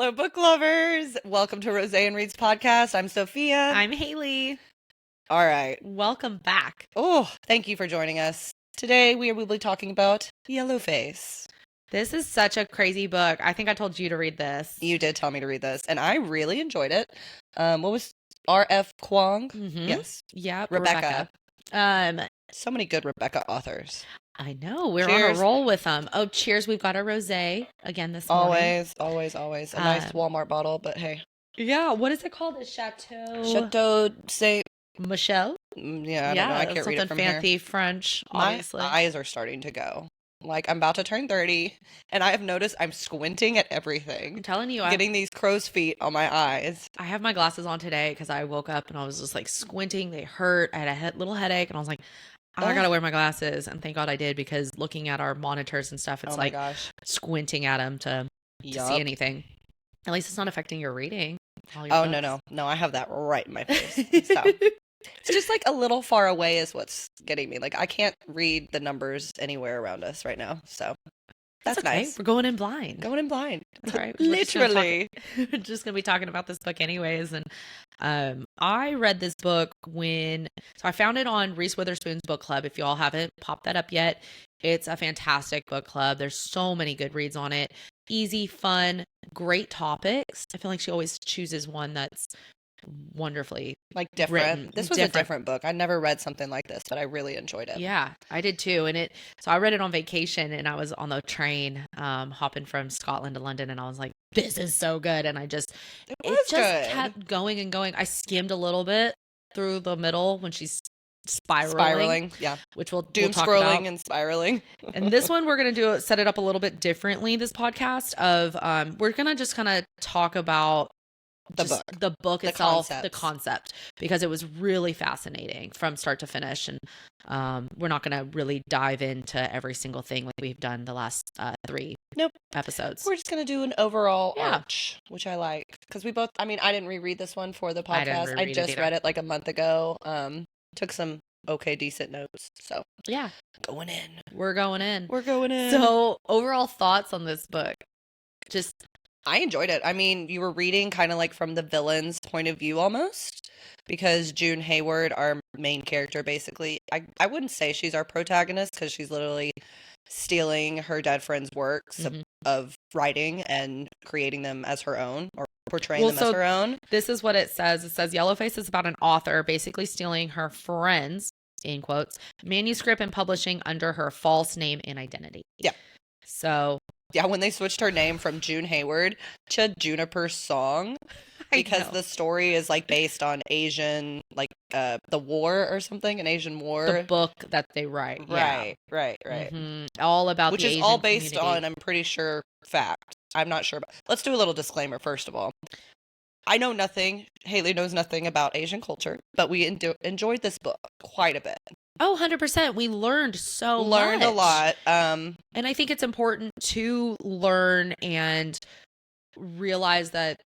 Hello, book lovers. Welcome to Rose and Reads podcast. I'm Sophia. I'm Haley. All right. Welcome back. Oh, thank you for joining us. Today we will be talking about Yellowface. This is such a crazy book. I think I told you to read this. You did tell me to read this, and I really enjoyed it. What was R.F. Kuang? Mm-hmm. Yes. Yeah, Rebecca. Rebecca. So many good Rebecca authors. I know. We're Cheers. on a roll with them. Oh, cheers. We've got a rosé again this morning. Always. A nice Walmart bottle, but hey. Yeah. What is it called? The Chateau... Chateau Saint... Michel? Yeah, I don't know. I can't read it from fancy here. French, obviously. My eyes are starting to go. Like, I'm about to turn 30, and I have noticed I'm squinting at everything. I'm telling you. Getting these crow's feet on my eyes. I have my glasses on today because I woke up and I was just like squinting. They hurt. I had a little headache, and I was like, I gotta wear my glasses. And thank God I did, because looking at our monitors and stuff, it's squinting at them to see anything. At least it's not affecting your reading. No, I have that right in my face. So it's just like a little far away is what's getting me. Like, I can't read the numbers anywhere around us right now. So that's okay. nice. We're going in blind. That's all right. Literally. We're just gonna be talking about this book anyways. And I read this book so I found it on Reese Witherspoon's book club. If you all haven't popped that up yet, it's a fantastic book club. There's so many good reads on it. Easy, fun, great topics. I feel like she always chooses one that's wonderfully different. This was a different book. I never read something like this, but I really enjoyed it. Yeah, I did too. And so I read it on vacation, and I was on the train hopping from Scotland to London, and I was like, this is so good. And it just kept going and going. I skimmed a little bit through the middle when she's spiraling, yeah, which we'll doom talk scrolling about. And spiraling. And this one we're gonna set it up a little bit differently. This podcast we're gonna just kind of talk about the book itself, the concept, because it was really fascinating from start to finish. And we're not going to really dive into every single thing like we've done the last 3 episodes. We're just going to do an overall arch, which I like, because we both, I didn't reread this one for the podcast. I just read it like a month ago. Took some decent notes. So yeah, we're going in. So overall thoughts on this book? I enjoyed it. You were reading kind of like from the villain's point of view almost, because June Hayward, our main character, basically, I wouldn't say she's our protagonist, because she's literally stealing her dead friend's works of writing and creating them as her own, or portraying them as her own. This is what it says. It says Yellowface is about an author basically stealing her friend's, in quotes, manuscript and publishing under her false name and identity. Yeah. So... yeah, when they switched her name from June Hayward to Juniper Song, because the story is like based on Asian, like the war or something, an Asian war. The book that they write. Right. Mm-hmm. All about which the is Asian all based community. on, I'm pretty sure, fact. I'm not sure. Let's do a little disclaimer first of all. I know nothing. Haley knows nothing about Asian culture, but we enjoyed this book quite a bit. Oh, 100%. We learned a lot. And I think it's important to learn and realize that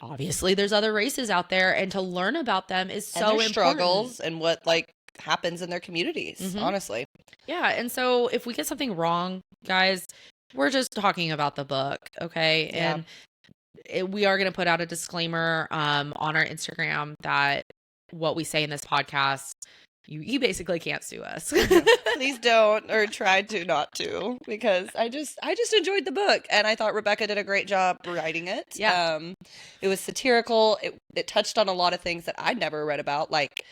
obviously there's other races out there, and to learn about them is so important. Struggles and what happens in their communities, honestly. Yeah. And so if we get something wrong, guys, we're just talking about the book. Okay. Yeah. And we are going to put out a disclaimer on our Instagram that what we say in this podcast, you basically can't sue us. Please don't, or try to not to, because I just enjoyed the book, and I thought Rebecca did a great job writing it. Yeah. It was satirical. It touched on a lot of things that I'd never read about, like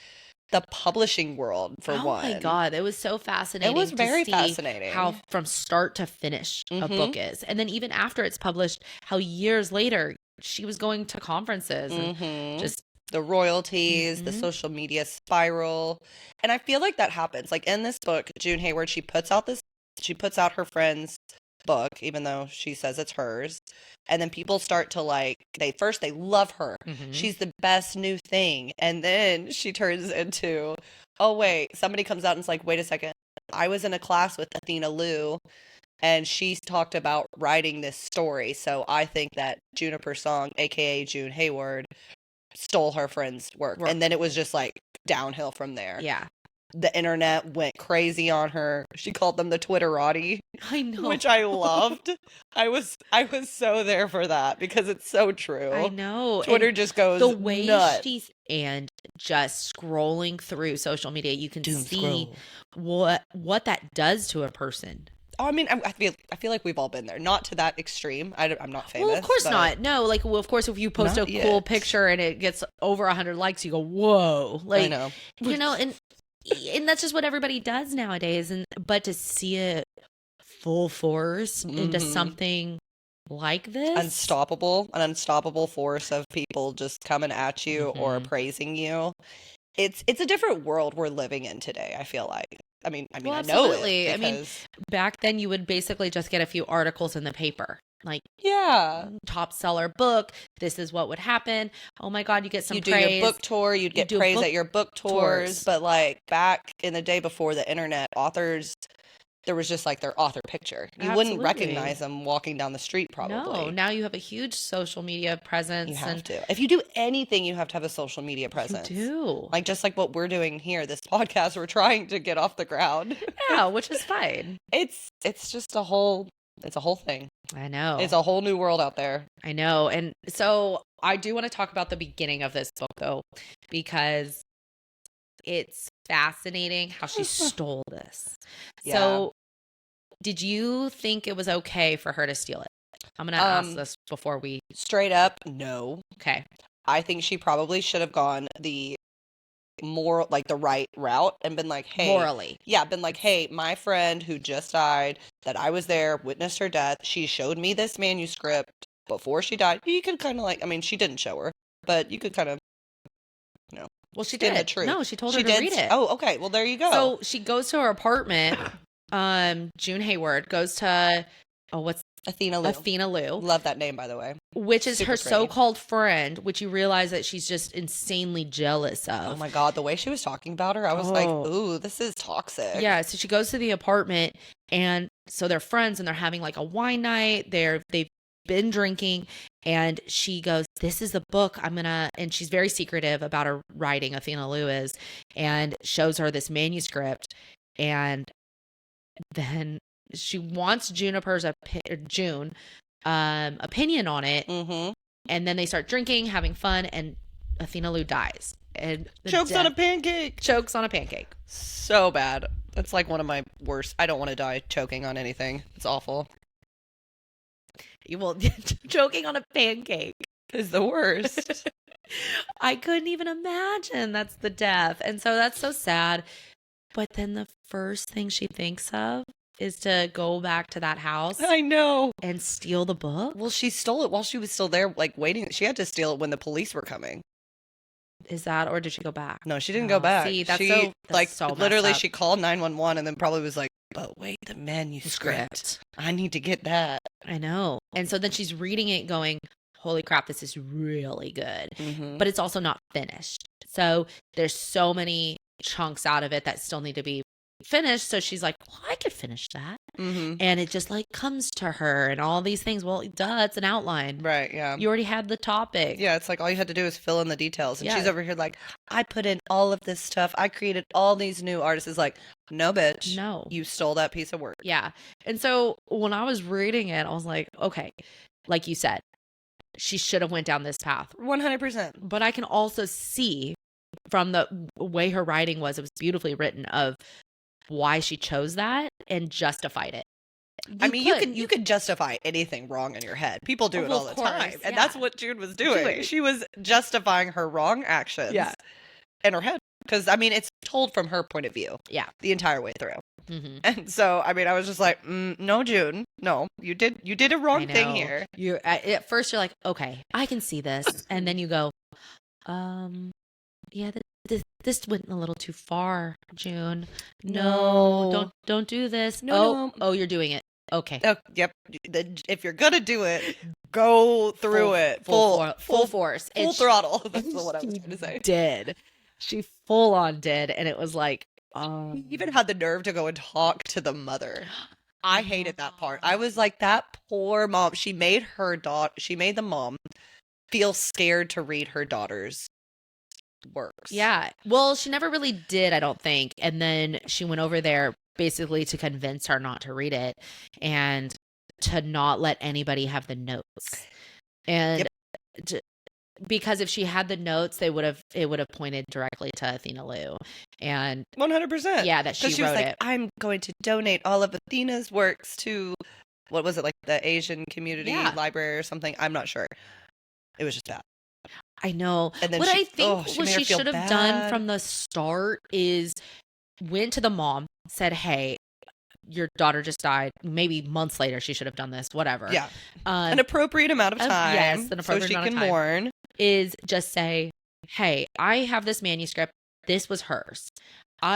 the publishing world, for one. Oh my God, it was so fascinating. It was very fascinating how from start to finish a book is. And then even after it's published, how years later she was going to conferences and just the royalties, the social media spiral. And I feel like that happens. Like in this book, June Hayward, she puts out her friend's book, even though she says it's hers. And then people start to they love her. She's the best new thing. And then she turns into, oh wait, somebody comes out and it's like, wait a second. I was in a class with Athena Liu, and she talked about writing this story. So I think that Juniper Song, aka June Hayward, stole her friend's work. And then it was just like downhill from there. Yeah. the internet went crazy on her. She called them the Twitterati, I know. which I loved. I was so there for that because it's so true. I know. Twitter And just goes the way nuts. she's and just scrolling through social media, you can Doom see scroll. what that does to a person. Oh, I mean, I feel like we've all been there. Not to that extreme. I'm not famous. Well, of course but not. No, like, well, of course, if you post a Not cool yet. picture and it gets over 100 likes, you go, whoa. I Like, know. you know, and that's just what everybody does nowadays. But to see it full force into Mhm. something like this, An unstoppable force of people just coming at you or Mhm. praising you. It's a different world we're living in today, I feel like. I mean, Well, I know absolutely. it I mean, because back then you would basically just get a few articles in the paper, like yeah, top seller book. This is what would happen. Oh my God, you get some you do praise. your book tour, you'd get do praise book at your book tours, but like back in the day before the internet, authors, there was just like their author picture. You wouldn't Absolutely. recognize them walking down the street probably. No, now you have a huge social media presence. You have to. If you do anything, you have to have a social media presence. You do. Like just like what we're doing here, this podcast, we're trying to get off the ground. Yeah, which is fine. It's just a whole thing. I know. It's a whole new world out there. I know. And so I do want to talk about the beginning of this book, though, because it's fascinating how she stole this. Yeah. So did you think it was okay for her to steal it? I'm going to ask this before we... Straight up, no. Okay. I think she probably should have gone the more like the right route and been like, hey, Morally. Yeah, been like, hey, my friend who just died, that I was there, witnessed her death. She showed me this manuscript before she died. You could kind of like, I mean, she didn't show her, but you could kind of, you know, Well, she spin did. the truth. No, she told She her to did. read it. Oh, okay. Well, there you go. So she goes to her apartment. June Hayward goes to, what's Athena Lou. Athena Lou, Love that name, by the way. which is Super her pretty. so-called friend, which you realize that she's just insanely jealous of. Oh my God, the way she was talking about her, I was like, Oh. ooh, this is toxic. Yeah, so she goes to the apartment, and so they're friends, and they're having like a wine night. They've been drinking, and she goes, "This is the book I'm gonna," and she's very secretive about her writing. Athena Lou is, and shows her this manuscript, and then she wants Juniper's June opinion on it, Mm-hmm. and then they start drinking, having fun, and Athena Lou dies. And Chokes on a pancake. Chokes on a pancake. So bad. That's like one of my worst. I don't want to die choking on anything. It's awful. Well, choking on a pancake It's the worst. I couldn't even imagine that's the death. And so that's so sad. But then the first thing she thinks of is to go back to that house I know. and steal the book. Well, she stole it while she was still there, like waiting. She had to steal it when the police were coming. Is that, or did she go back? No, she didn't Oh, go back. see, that's she so- that's like so messed literally up. she called 911 and then probably was like, "But wait, the manuscript. I need to get that." I know. And so then she's reading it going, holy crap, this is really good. Mm-hmm. But it's also not finished. So there's so many chunks out of it that still need to be finished. So she's like, well, I could finish that. Mm-hmm. And it just like comes to her and all these things. Well, duh, it's an outline. Right. Yeah. You already had the topic. Yeah, it's like all you had to do is fill in the details. And Yeah. she's over here like, I put in all of this stuff. I created all these new artists. It's like, no, bitch. No. You stole that piece of work. Yeah. And so when I was reading it, I was like, okay, like you said, she should have went down this path. 100%. But I can also see from the way her writing was, it was beautifully written, of why she chose that and justified it. You could justify anything wrong in your head. People do it Well, all of the time. course, And yeah. that's what June was doing. Doing. She was justifying her wrong actions Yeah. in her head. Because, I mean, it's told from her point of view Yeah. the entire way through. Mm-hmm. And so, I mean, I was just like, no, June. No, you did a wrong thing here. You're at first you're like, okay, I can see this, and then you go, yeah, this went a little too far, June. No, don't do this. No. Oh, you're doing it. Okay. Oh, yep. If you're going to do it, go through it. Full force. Full And throttle. That's she what I was going to say. did. She full on did, and it was like, He even had the nerve to go and talk to the mother. I hated that part. I was like, that poor mom. She made the mom feel scared to read her daughter's works. Yeah. Well, she never really did, I don't think. And then she went over there basically to convince her not to read it and to not let anybody have the notes. And because if she had the notes, it would have pointed directly to Athena Liu. And 100%. yeah, that she was wrote like, it. I'm going to donate all of Athena's works to, what was it, like the Asian community library or something? I'm not sure. It was just bad. I know. And then what I think she what made her she feel should have done from the start is went to the mom, said, hey, your daughter just died. Maybe months later, she should have done this, whatever. Yeah. An appropriate amount of time. Yes, an appropriate amount of time. So she can mourn. Is just say, hey, I have this manuscript. This was hers.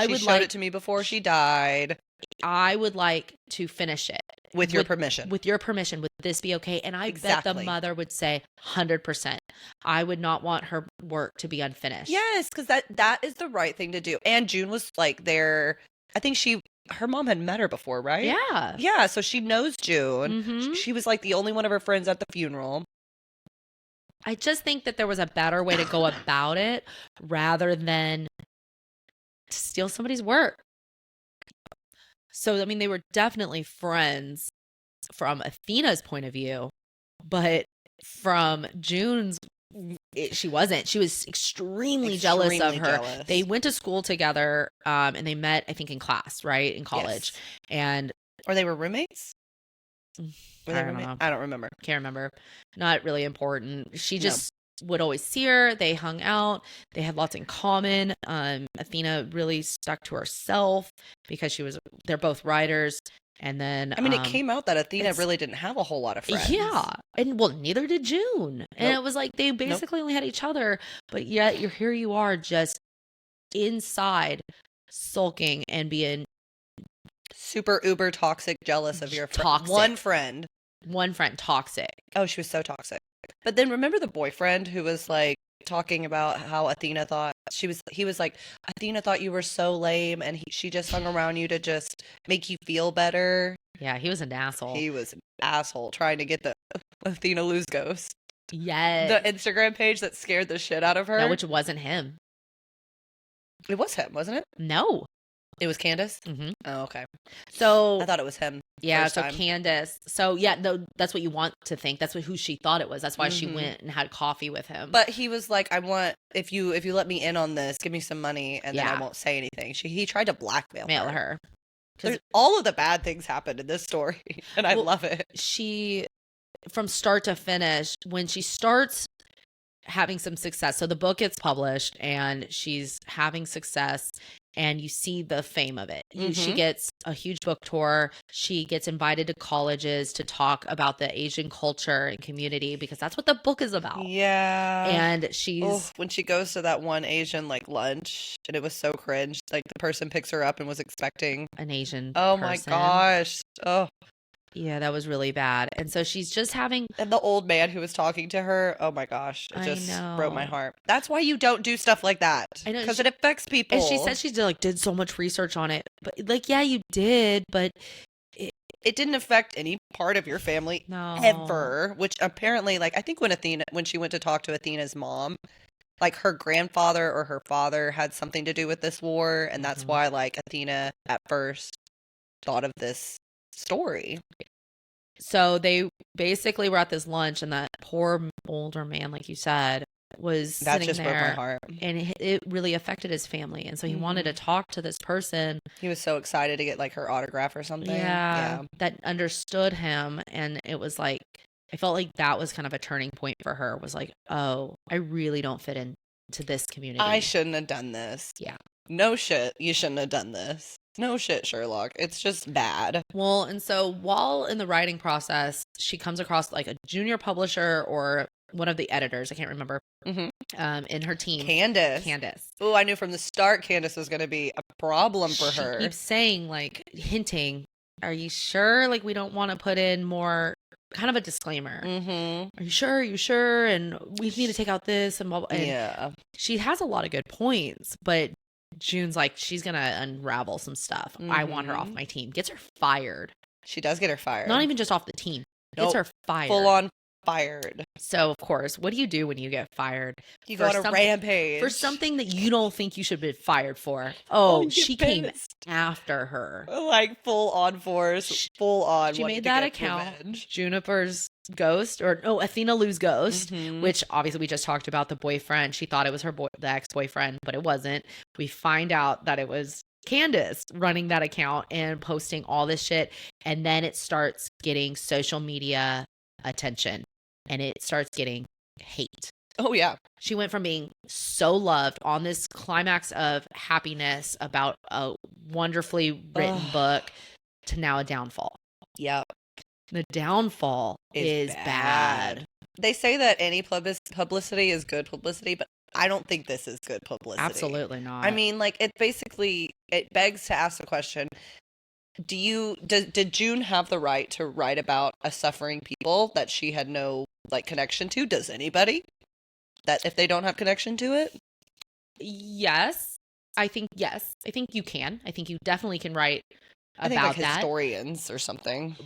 She showed it to me before she died. I would like to finish it. With your permission. With your permission. Would this be okay? And I bet the mother would say 100%. I would not want her work to be unfinished. Yes, because that is the right thing to do. And June was like there. I think her mom had met her before, right? Yeah. Yeah, so she knows June. Mm-hmm. She was like the only one of her friends at the funeral. I just think that there was a better way to go about it rather than to steal somebody's work. So, I mean, they were definitely friends from Athena's point of view, but from June's, she wasn't. She was extremely jealous of her. Jealous. They went to school together, and they met, I think, in class, right? In college. Yes. And or they were roommates? I don't know. I don't remember. Can't remember. Not really important. She just would always see her. They hung out. They had lots in common. Athena really stuck to herself because they're both writers. And then I mean, it came out that Athena really didn't have a whole lot of friends. Yeah. And well, neither did June. And it was like they basically only had each other, but yet here you are just inside sulking and being super uber toxic, jealous of your one friend. One friend, toxic. Oh, she was so toxic. But then remember the boyfriend who was like talking about how Athena thought he was like, Athena thought you were so lame and she just hung around you to just make you feel better. Yeah, he was an asshole. He was an asshole trying to get the Athena Liu's ghost. Yes. The Instagram page that scared the shit out of her. No, which wasn't him. It was him, wasn't it? No. It was Candace? Mm-hmm. Oh, okay. So I thought it was him. Yeah, so Candace. So yeah, that's what you want to think. That's who she thought it was. That's why she went and had coffee with him. But he was like, I want if you let me in on this, give me some money and then I won't say anything. He tried to blackmail her. All of the bad things happened in this story and I love it. She from start to finish, when she starts having some success. So the book gets published and she's having success and you see the fame of it. She gets a huge book tour. She gets invited to colleges to talk about the Asian culture and community because that's what the book is about. Yeah. And when she goes to that one Asian like lunch and it was so cringe. Like the person picks her up and was expecting an Asian person. My gosh. Oh. Yeah, that was really bad. And so she's just having... And the old man who was talking to her, oh my gosh, it just broke my heart. That's why you don't do stuff like that. I know. Because it affects people. And she said she did so much research on it. But yeah, you did, but... It didn't affect any part of your family ever. Which apparently, like, I think when she went to talk to Athena's mom, like her grandfather or her father had something to do with this war. And that's why, like, Athena at first thought of this story. So they basically were at this lunch and that poor older man, like you said, was sitting just there, broke my heart. And it really affected his family. And so he wanted to talk to this person. He was so excited to get like her autograph or something. Yeah. That understood him. And it was like, I felt like that was kind of a turning point for her, was like, oh, I really don't fit into this community. I shouldn't have done this. Yeah. No shit, you shouldn't have done this. No shit, Sherlock. It's just bad. Well, and so while in the writing process, she comes across like a junior publisher or one of the editors, I can't remember, in her team. Candace. Oh, I knew from the start Candace was going to be a problem for her. She keeps saying, like, hinting, are you sure? Like, we don't want to put in more, kind of a disclaimer. Are you sure? Are you sure? And we need to take out this and blah, blah. And she has a lot of good points, but June's like, she's going to unravel some stuff. I want her off my team. Gets her fired. She does get her fired. Not even just off the team. Gets her fired. Full on fired. So, of course, what do you do when you get fired? You go on a rampage. For something that you don't think you should be fired for. Oh, Oh, you she get came pissed. after her. Like full on force, full on. She wanting made to that get account, revenge. Juniper's ghost, or no, Athena Lou's ghost, Mhm. which obviously we just talked about the boyfriend. She thought it was the ex-boyfriend, but it wasn't. We find out that it was Candace running that account and posting all this shit. And then it starts getting social media attention and it starts getting hate. Oh, yeah. She went from being so loved on this climax of happiness about a wonderfully written book to now a downfall. Yep. The downfall is bad. They say that any publicity is good publicity, but I don't think this is good publicity. Absolutely not. I mean, like, it begs to ask the question, did June have the right to write about a suffering people that she had no, like, connection to? Does anybody? That if they don't have connection to it? Yes. I think you can. I think you definitely can write about I think like that. Historians or something.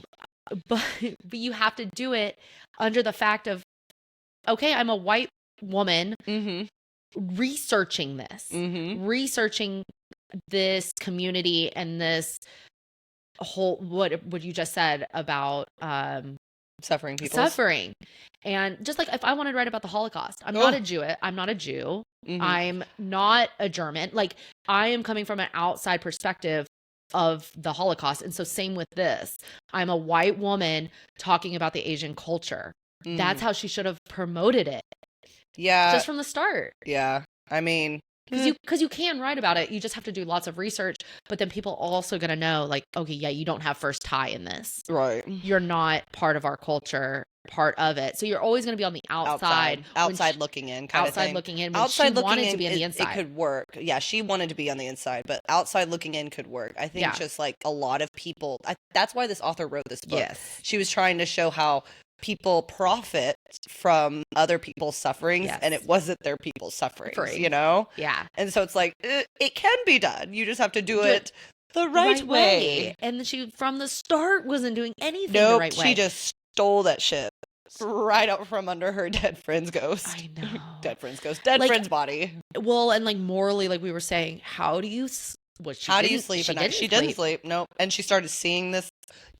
But you have to do it under the fact of, okay, I'm a white woman researching this, researching this community and this whole, what you just said about Suffering people. Suffering. And just like if I wanted to write about the Holocaust, I'm not a Jew. I'm not a Jew. I'm not a German. Like, I am coming from an outside perspective of the Holocaust. And so same with this. I'm a white woman talking about the Asian culture. That's how she should have promoted it. Yeah. Just from the start. Yeah. I mean, because you can write about it. You just have to do lots of research. But then people are also going to know, like, okay, yeah, you don't have first tie in this. Right. You're not part of our culture, part of it. So you're always going to be on the outside looking in kind of thing. Outside looking in. Outside looking wanted in, to be on the inside. It could work. Yeah, she wanted to be on the inside, but outside looking in could work. I think just like a lot of people, that's why this author wrote this book. Yes. She was trying to show how people profit from other people's sufferings, and it wasn't their people's sufferings, you know? Yeah. And so it's like, it can be done. You just have to do it the right way. And she, from the start, wasn't doing anything the right way. She just stole that shit right out from under her dead friend's ghost. I know. Dead friend's ghost. Dead friend's body. Well, and like morally, like we were saying, how do you sleep at night? She didn't sleep. No. And she started seeing this.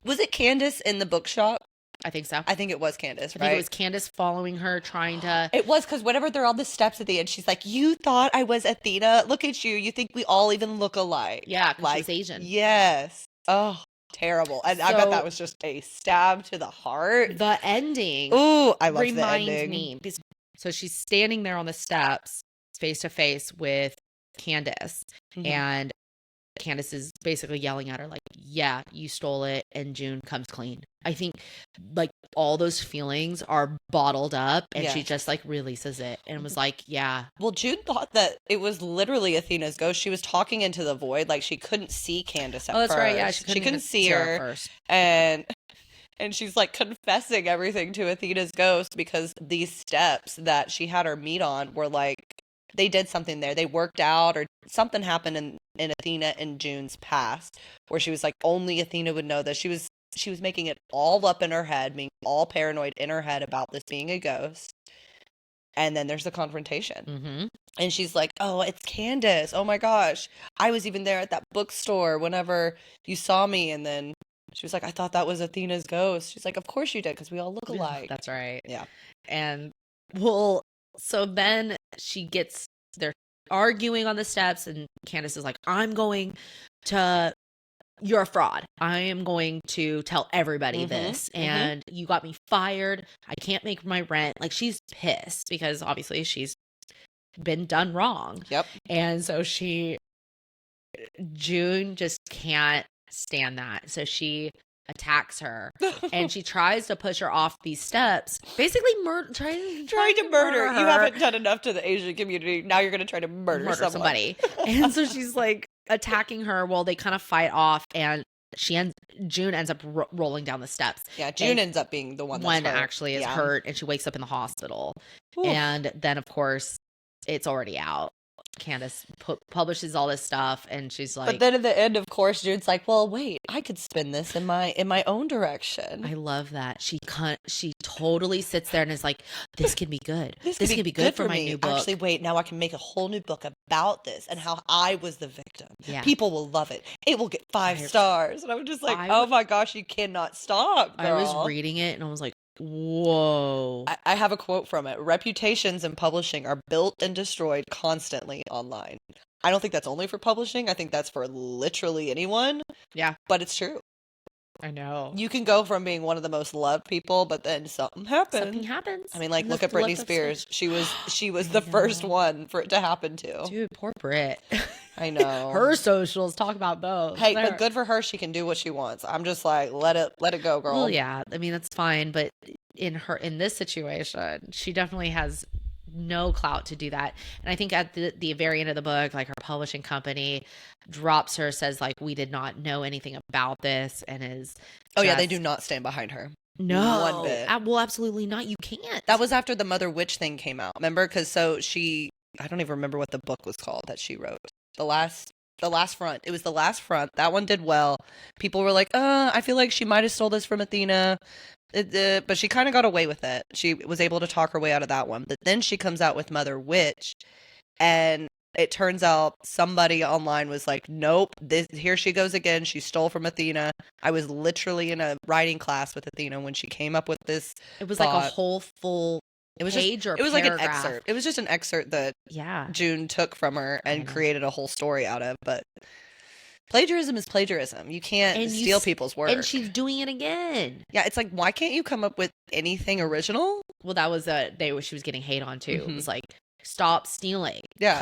Was it Candace in the bookshop? I think so. I think it was Candace, right? I think it was Candace following her, trying to... It was, because whenever they're on the steps at the end, she's like, you thought I was Athena? Look at you. You think we all even look alike. Yeah, because she's Asian. Yes. Oh, terrible. And I bet that was just a stab to the heart. The ending... Ooh, I love the ending. Reminds me. So she's standing there on the steps, face to face with Candace. And Candace is basically yelling at her like, yeah, you stole it, and June comes clean. I think like all those feelings are bottled up, and she just like releases it and was like, yeah. Well, June thought that it was literally Athena's ghost. She was talking into the void, like she couldn't see Candace at first. That's right, yeah. She couldn't see her at first. And she's like confessing everything to Athena's ghost because these steps that she had her meet on were like, they did something there. They worked out, or something happened in Athena and June's past where she was like, only Athena would know that she was making it all up in her head, being all paranoid in her head about this being a ghost. And then there's the confrontation. And she's like, oh, it's Candace. Oh my gosh. I was even there at that bookstore whenever you saw me. And then she was like, I thought that was Athena's ghost. She's like, of course you did, because we all look alike. That's right. Yeah. And well, so then they're arguing on the steps, and Candace is like, you're a fraud. I am going to tell everybody this. And you got me fired. I can't make my rent. Like, she's pissed because obviously she's been done wrong. Yep. And so June just can't stand that. So she attacks her and she tries to push her off these steps, basically trying to murder her. You haven't done enough to the Asian community. Now you're going to try to murder somebody. And so she's like attacking her. Well, they kind of fight off, and June ends up rolling down the steps. Yeah, June ends up being the one that's hurt. Actually is hurt, and she wakes up in the hospital. Oof. And then of course it's already out. Candace publishes all this stuff, and she's like, but then in the end, of course, Jude's like, well, wait, I could spin this in my own direction. I love that. She totally sits there and is like, this can be good. This can be good for my me. new book. Actually, wait, now I can make a whole new book about this and how I was the victim. Yeah. People will love it. It will get 5 stars. And I was just like, oh my gosh, you cannot stop, girl. I was reading it and I was like, whoa. I have a quote from it. Reputations in publishing are built and destroyed constantly online. I don't think that's only for publishing. I think that's for literally anyone. Yeah. But it's true. I know. You can go from being one of the most loved people, but then something happens. Something happens. I mean, like, look at Britney Spears. She was the first one for it to happen to. Dude, poor Brit. I know. Her socials talk about those. Hey, but good for her. She can do what she wants. I'm just like, let it go, girl. Well, yeah. I mean, that's fine. But in this situation, she definitely has no clout to do that. And I think at the very end of the book, like, her publishing company drops her, says like, we did not know anything about this, and is yeah, they do not stand behind her. No, one bit. Well, absolutely not. You can't. That was after the Mother Witch thing came out. Remember? Because I don't even remember what the book was called that she wrote. The last front. It was The Last Front. That one did well. People were like, I feel like she might have stole this from Athena. But she kind of got away with it. She was able to talk her way out of that one. But then she comes out with Mother Witch, and it turns out somebody online was like, nope, here she goes again. She stole from Athena. I was literally in a writing class with Athena when she came up with this. It was like a whole full page or it was paragraph. Like an excerpt. It was just an excerpt that June took from her and created a whole story out of. But plagiarism is plagiarism. You can't steal people's work. And she's doing it again. Yeah, it's like, why can't you come up with anything original? Well, that was she was getting hate on too. Mm-hmm. It was like, stop stealing. Yeah.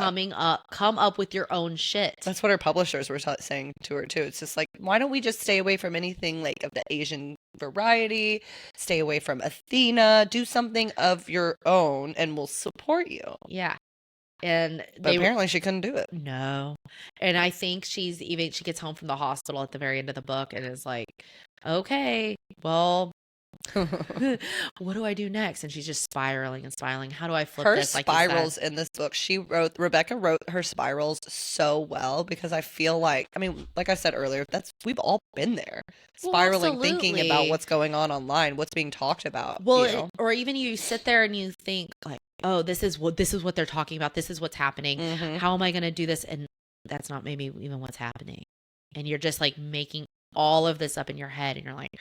Come up with your own shit. That's what her publishers were saying to her too. It's just like, why don't we just stay away from anything like of the Asian variety? Stay away from Athena. Do something of your own and we'll support you. Yeah. But apparently she couldn't do it. No. And I think she gets home from the hospital at the very end of the book and is like, okay, well, what do I do next? And she's just spiraling and spiraling. How do I flip this? Her spirals in this book, Rebecca wrote her spirals so well, because I feel like, I mean, like I said earlier, we've all been there. Spiraling, thinking about what's going on online, what's being talked about. Well, or even you sit there and you think like, oh, this is what they're talking about. This is what's happening. Mm-hmm. How am I going to do this? And that's not maybe even what's happening. And you're just like making all of this up in your head, and you're like,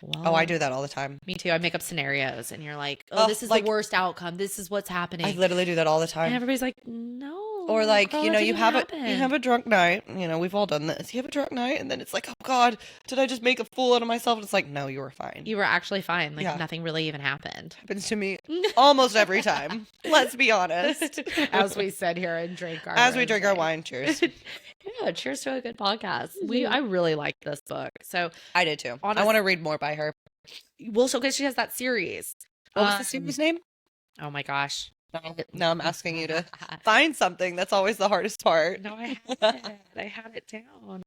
well, I do that all the time. Me too. I make up scenarios, and you're like, oh, this is like, the worst outcome. This is what's happening. I literally do that all the time. And everybody's like, no. Or like, girl, you have a drunk night. We've all done this. You have a drunk night, and then it's like, oh God, did I just make a fool out of myself? And it's like, no, you were fine. You were actually fine. Like, nothing really even happened. Happens to me almost every time. Let's be honest. As we sit here and drink our wine. Cheers. Yeah, cheers to a good podcast. I really liked this book. So I did too. I want to read more by her. Well, so because she has that series. What was the series name? Oh my gosh. Now I'm asking you to find something. That's always the hardest part. No, I had it down.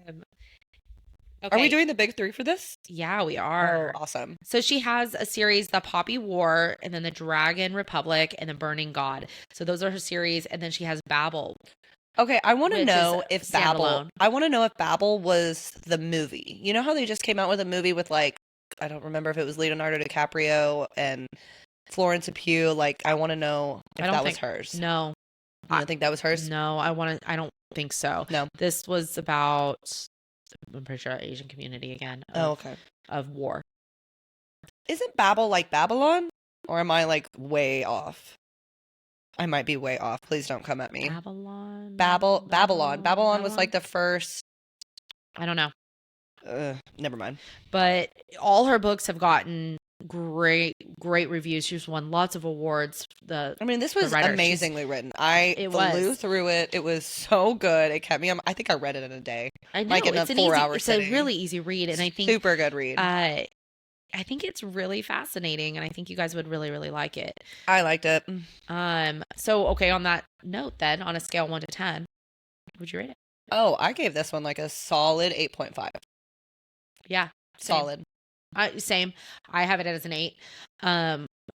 Okay. Are we doing the big three for this? Yeah, we are. Oh, awesome. So she has a series, The Poppy War, and then The Dragon Republic, and The Burning God. So those are her series, and then she has Babel. Okay, I want to know if Babel was the movie. You know how they just came out with a movie with, like, I don't remember if it was Leonardo DiCaprio and Florence Pugh. Like, I want to know if that was hers. No. You don't think that was hers? No, I don't think so. No. This was about, I'm pretty sure, Asian community again. Of war. Isn't Babel like Babylon? Or am I, like, way off? I might be way off. Please don't come at me. Babylon. Babylon was like the first. I don't know. Never mind. But all her books have gotten great reviews. She's won lots of awards. This was amazingly written. I flew through it. It was so good. It kept me on. I think I read it in a day. I know. Like in it's a 4-hour sitting. It's a really easy read, and I think super good read. I think it's really fascinating, and I think you guys would really, really like it. I liked it. So, okay, on that note then, on a scale 1 to 10, would you rate it? Oh, I gave this one like a solid 8.5. Yeah. Same. Solid. Same. I have it as an 8.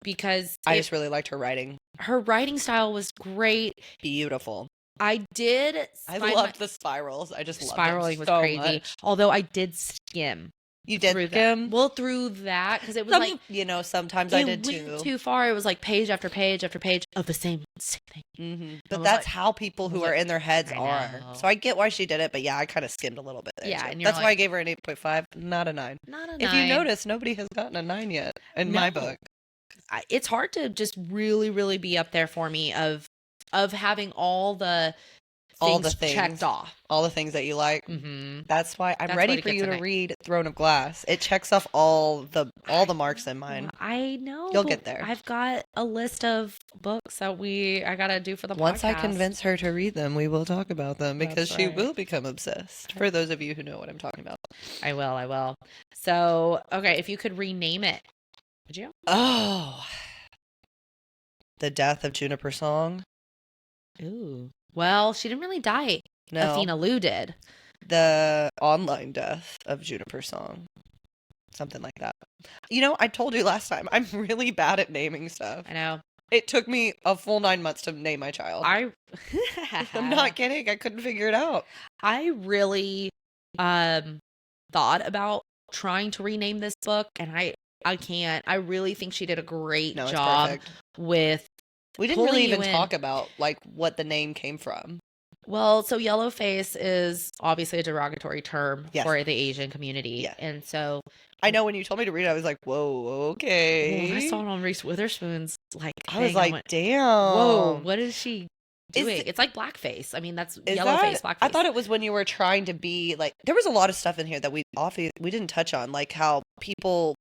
Because I just really liked her writing. Her writing style was great. Beautiful. I did. I loved the spirals. I just loved them spiraling was so crazy. much. Although I did skim. You did through skim? that. Well, through that because it was like sometimes I did went too. too far. It was like page after page after page of the same thing. Mm-hmm. But that's how people who are in their heads are. So I get why she did it, but yeah, I kind of skimmed a little bit there. Yeah, too. and that's why I gave her an 8.5, not a 9. Not a 9. If you notice, nobody has gotten a 9 yet in my book. It's hard to just really, really be up there for me of having all the things checked off. All the things that you like. Mm-hmm. That's why I'm ready for you to read Throne of Glass. It checks off all the marks in mine. I know. You'll get there. I've got a list of books that I got to do for the podcast. Once I convince her to read them, we will talk about them because she will become obsessed. For those of you who know what I'm talking about. I will. So, okay, if you could rename it, would you? Oh. The Death of Juniper Song. Ooh. Well, she didn't really die. No. Athena Liu did. The online death of Juniper Song. Something like that. I told you last time, I'm really bad at naming stuff. I know. It took me a full 9 months to name my child. I'm not kidding. I couldn't figure it out. I really thought about trying to rename this book, and I can't. I really think she did a great job with. We didn't really even talk about what the name came from. Well, so Yellowface is obviously a derogatory term for the Asian community. Yeah. And so I know when you told me to read it, I was like, whoa, okay. When I saw it on Reese Witherspoon's I was like, damn. Whoa, what is she doing? It's like blackface. I mean, that's Yellowface, blackface. I thought it was when you were trying to be there was a lot of stuff in here that we didn't touch on, like how people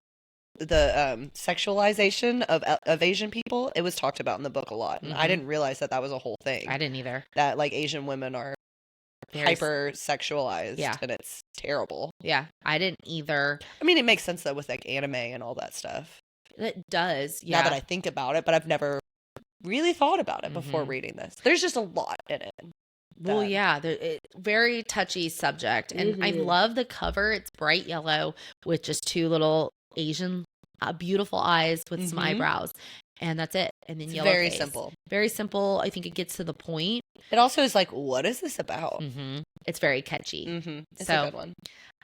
the sexualization of Asian people, it was talked about in the book a lot. And I didn't realize that was a whole thing. I didn't either. That Asian women are hyper sexualized and it's terrible. Yeah, I didn't either. I mean, it makes sense though with anime and all that stuff. It does, yeah. Now that I think about it, but I've never really thought about it before reading this. There's just a lot in it. Well, yeah, very touchy subject. And I love the cover. It's bright yellow with just two little Asian beautiful eyes with some eyebrows, and that's it. And then Yellowface. Very simple. Very simple. I think it gets to the point. It also is what is this about? It's very catchy. It's a good one.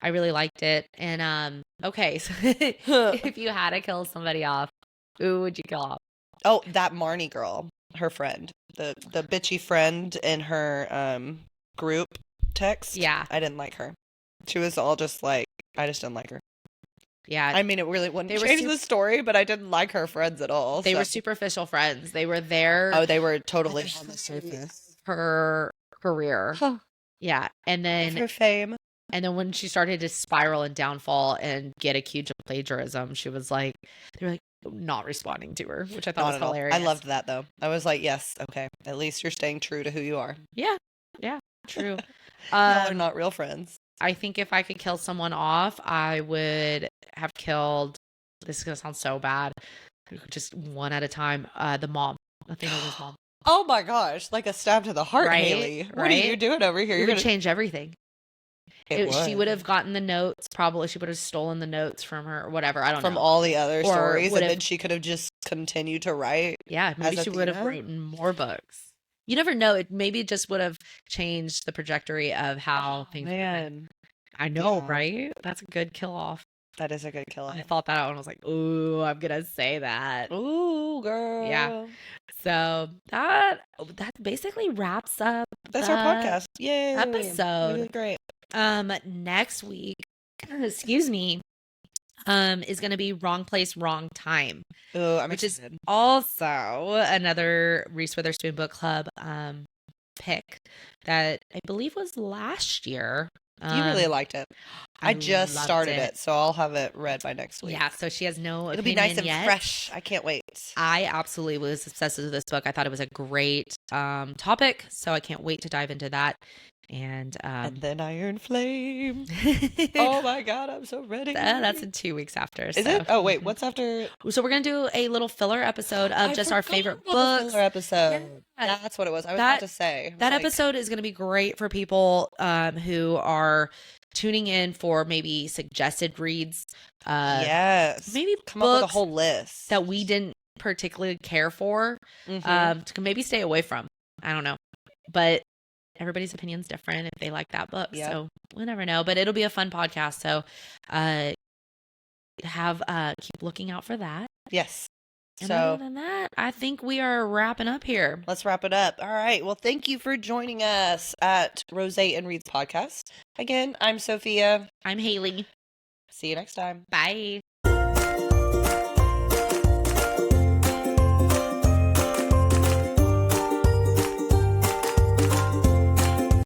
I really liked it. And okay, so if you had to kill somebody off, who would you kill off? Oh, that Marnie girl, her friend, the bitchy friend in her group text. Yeah, I didn't like her. She was all just I just didn't like her. Yeah. I mean, it really wouldn't change the story, but I didn't like her friends at all. They were superficial friends. They were there. Oh, they were totally on the surface. Her career. Huh. Yeah. And then her fame. And then when she started to spiral and downfall and get accused of plagiarism, she was they were not responding to her, which I thought was hilarious. I loved that though. I was like, yes, okay. At least you're staying true to who you are. Yeah. Yeah. True. Y'all are not real friends. I think if I could kill someone off, I would have killed, this is going to sound so bad, just one at a time, the mom. Athena's mom. Oh my gosh, like a stab to the heart, right? Haley. What are you doing over here? You're going to change everything. She would have gotten the notes, probably. She would have stolen the notes from her, or whatever. I don't know. From all the other stories, and then she could have just continued to write. Yeah, maybe she would have written more books. You never know. Maybe it just would have changed the trajectory of how things. Man, I know, right? That's a good kill off. That is a good kill off. I thought that out and I was like, "Ooh, I'm gonna say that." Ooh, girl. Yeah. So that basically wraps up. That's our podcast. Yay! Episode. Really great. Next week, excuse me, is going to be Wrong Place, Wrong Time. Oh, I'm excited. Which is also another Reese Witherspoon book club pick that I believe was last year. You really liked it. I just started it, so I'll have it read by next week. Yeah, so she has no It'll be nice and fresh. I can't wait. I absolutely was obsessed with this book. I thought it was a great topic, so I can't wait to dive into that. And then Iron Flame. Oh my God, I'm so ready. That's in 2 weeks after. Is it? Oh wait, what's after? So we're gonna do a little filler episode of just our favorite books. Filler episode. Yeah. That's what it was. I was about to say. That episode is gonna be great for people who are tuning in for maybe suggested reads. Yes. Maybe come up with a whole list that we didn't particularly care for. To maybe stay away from. I don't know, but everybody's opinion's different if they like that book. Yep. So we'll never know, but it'll be a fun podcast. So keep looking out for that. Yes. And So other than that, I think we are wrapping up here. let's wrap it up. All right. Well, thank you for joining us at Rose and Reed's podcast. Again, I'm Sophia. I'm Haley. See you next time. Bye.